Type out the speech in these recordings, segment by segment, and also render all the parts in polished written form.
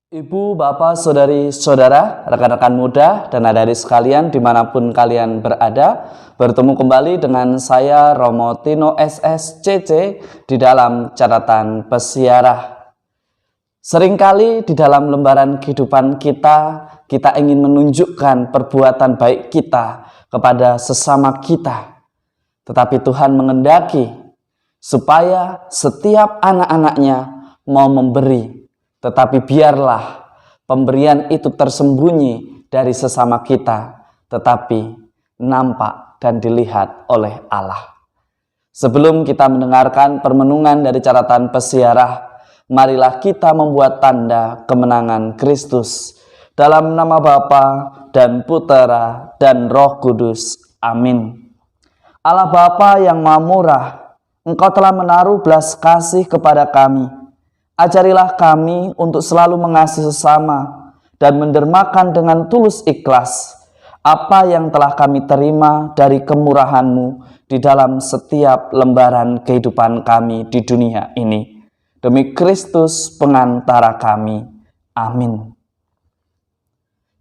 Ibu, bapak, saudari, saudara, rekan-rekan muda, dan adik-adik sekalian dimanapun kalian berada, bertemu kembali dengan saya Romo Tino SSCC di dalam catatan pesiarah. Seringkali di dalam lembaran kehidupan kita ingin menunjukkan perbuatan baik kita kepada sesama kita. Tetapi Tuhan mengendaki supaya setiap anak-anaknya mau memberi. Tetapi biarlah pemberian itu tersembunyi dari sesama kita, tetapi nampak dan dilihat oleh Allah. Sebelum kita mendengarkan permenungan dari catatan pesiarah, marilah kita membuat tanda kemenangan Kristus. Dalam nama Bapa dan Putera dan Roh Kudus. Amin. Allah Bapa yang Maha Murah, Engkau telah menaruh belas kasih kepada kami. Ajarilah kami untuk selalu mengasihi sesama dan mendermakan dengan tulus ikhlas apa yang telah kami terima dari kemurahan-Mu di dalam setiap lembaran kehidupan kami di dunia ini. Demi Kristus pengantara kami. Amin.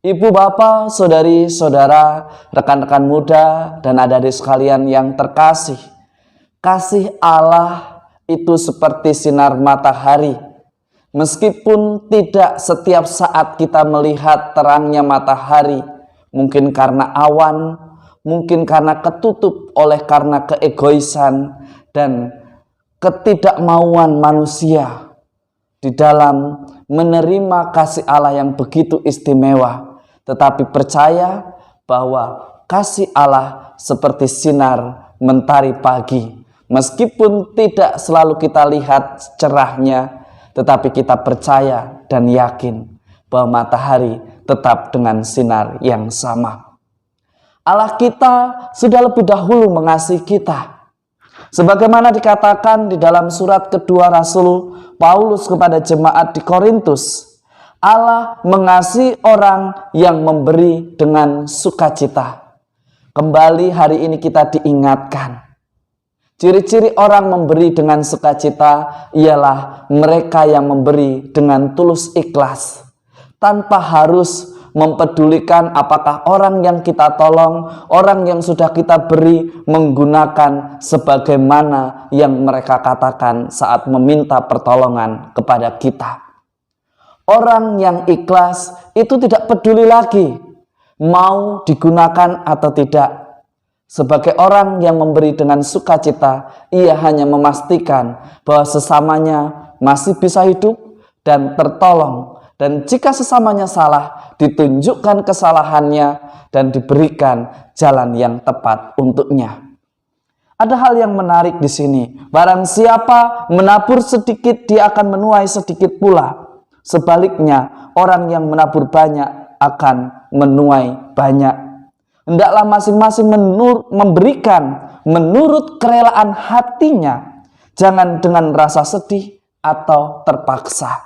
Ibu, bapak, saudari, saudara, rekan-rekan muda, dan adik-adik sekalian yang terkasih, kasih Allah itu seperti sinar matahari. Meskipun tidak setiap saat kita melihat terangnya matahari, mungkin karena awan, mungkin karena ketutup karena keegoisan dan ketidakmauan manusia di dalam menerima kasih Allah yang begitu istimewa. Tetapi percaya bahwa kasih Allah seperti sinar mentari pagi. Meskipun tidak selalu kita lihat cerahnya, tetapi kita percaya dan yakin bahwa matahari tetap dengan sinar yang sama. Allah kita sudah lebih dahulu mengasihi kita. Sebagaimana dikatakan di dalam surat kedua Rasul Paulus kepada jemaat di Korintus, Allah mengasihi orang yang memberi dengan sukacita. Kembali hari ini kita diingatkan, ciri-ciri orang memberi dengan sukacita ialah mereka yang memberi dengan tulus ikhlas, tanpa harus mempedulikan apakah orang yang kita tolong, orang yang sudah kita beri menggunakan sebagaimana yang mereka katakan saat meminta pertolongan kepada kita. Orang yang ikhlas itu tidak peduli lagi mau digunakan atau tidak. Sebagai orang yang memberi dengan sukacita, ia hanya memastikan bahwa sesamanya masih bisa hidup dan tertolong. Dan jika sesamanya salah, ditunjukkan kesalahannya dan diberikan jalan yang tepat untuknya. Ada hal yang menarik di sini. Barang siapa menabur sedikit, dia akan menuai sedikit pula. Sebaliknya, orang yang menabur banyak akan menuai banyak. Hendaklah masing-masing memberikan menurut kerelaan hatinya, jangan dengan rasa sedih atau terpaksa.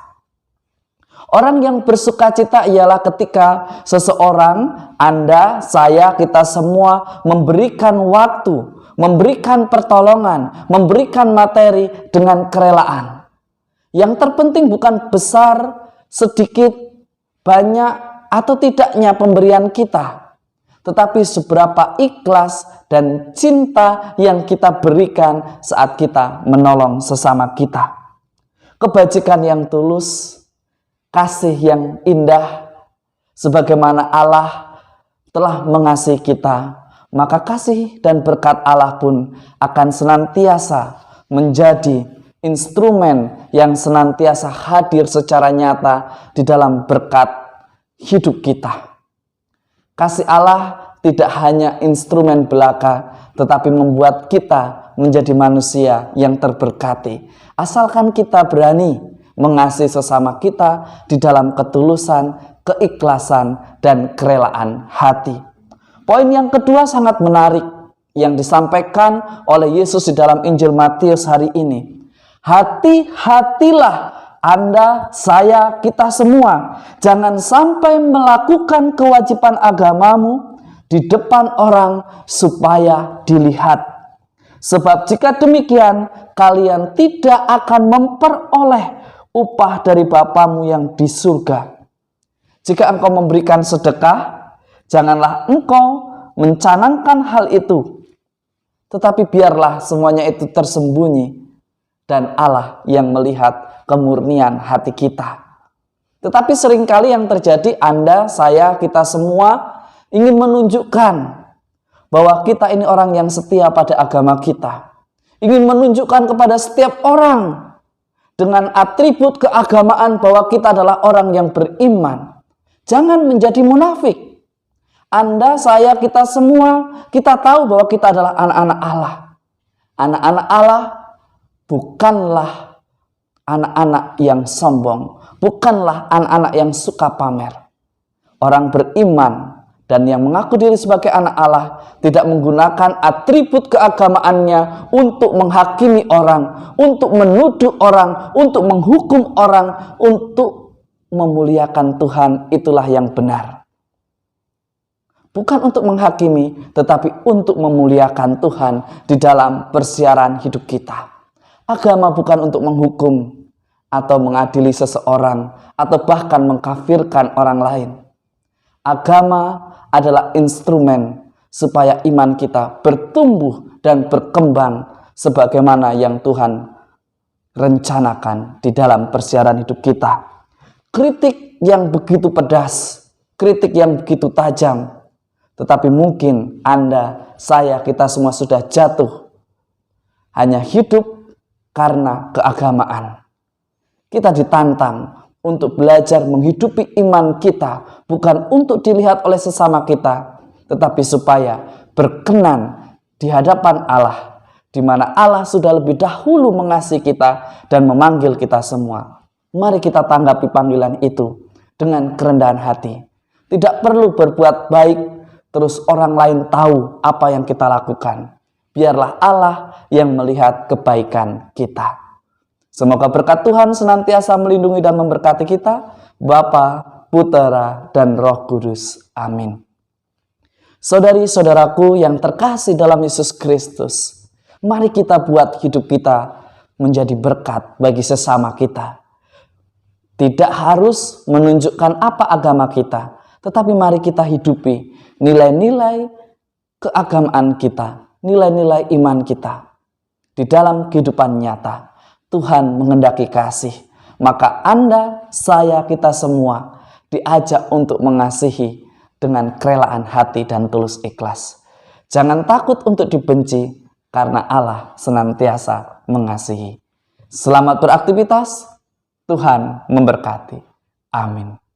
Orang yang bersukacita ialah ketika seseorang, Anda, saya, kita semua memberikan waktu, memberikan pertolongan, memberikan materi dengan kerelaan. Yang terpenting bukan besar, sedikit, banyak, atau tidaknya pemberian kita, tetapi seberapa ikhlas dan cinta yang kita berikan saat kita menolong sesama kita. Kebajikan yang tulus, kasih yang indah, sebagaimana Allah telah mengasihi kita, maka kasih dan berkat Allah pun akan senantiasa menjadi instrumen yang senantiasa hadir secara nyata di dalam berkat hidup kita. Kasih Allah tidak hanya instrumen belaka, tetapi membuat kita menjadi manusia yang terberkati. Asalkan kita berani mengasihi sesama kita di dalam ketulusan, keikhlasan, dan kerelaan hati. Poin yang kedua sangat menarik yang disampaikan oleh Yesus di dalam Injil Matius hari ini. Hati-hatilah Anda, saya, kita semua. Jangan sampai melakukan kewajiban agamamu di depan orang supaya dilihat. Sebab jika demikian, kalian tidak akan memperoleh upah dari Bapamu yang di surga. Jika engkau memberikan sedekah, janganlah engkau mencanangkan hal itu, tetapi biarlah semuanya itu tersembunyi, dan Allah yang melihat kemurnian hati kita. Tetapi seringkali yang terjadi, Anda, saya, kita semua ingin menunjukkan bahwa kita ini orang yang setia pada agama kita. Ingin menunjukkan kepada setiap orang dengan atribut keagamaan bahwa kita adalah orang yang beriman. Jangan menjadi munafik. Anda, saya, kita semua, kita tahu bahwa kita adalah anak-anak Allah. Anak-anak Allah bukanlah anak-anak yang sombong, bukanlah anak-anak yang suka pamer. Orang beriman dan yang mengaku diri sebagai anak Allah tidak menggunakan atribut keagamaannya untuk menghakimi orang, untuk menuduh orang, untuk menghukum orang, untuk memuliakan Tuhan. Itulah yang benar. Bukan untuk menghakimi, tetapi untuk memuliakan Tuhan di dalam persiaran hidup kita. Agama bukan untuk menghukum atau mengadili seseorang atau bahkan mengkafirkan orang lain. Agama adalah instrumen supaya iman kita bertumbuh dan berkembang sebagaimana yang Tuhan rencanakan di dalam persiaran hidup kita. Kritik yang begitu pedas, kritik yang begitu tajam, tetapi mungkin Anda, saya, kita semua sudah jatuh hanya hidup karena keagamaan. Kita ditantang untuk belajar menghidupi iman kita, bukan untuk dilihat oleh sesama kita, tetapi supaya berkenan di hadapan Allah, di mana Allah sudah lebih dahulu mengasihi kita dan memanggil kita semua. Mari kita tanggapi panggilan itu dengan kerendahan hati. Tidak perlu berbuat baik terus orang lain tahu apa yang kita lakukan. Biarlah Allah yang melihat kebaikan kita. Semoga berkat Tuhan senantiasa melindungi dan memberkati kita, Bapa, Putera, dan Roh Kudus. Amin. Saudari-saudaraku yang terkasih dalam Yesus Kristus, mari kita buat hidup kita menjadi berkat bagi sesama kita. Tidak harus menunjukkan apa agama kita, tetapi mari kita hidupi nilai-nilai keagamaan kita, nilai-nilai iman kita di dalam kehidupan nyata. Tuhan menghendaki kasih, maka Anda, saya, kita semua diajak untuk mengasihi dengan kerelaan hati dan tulus ikhlas. Jangan takut untuk dibenci, karena Allah senantiasa mengasihi. Selamat beraktivitas, Tuhan memberkati. Amin.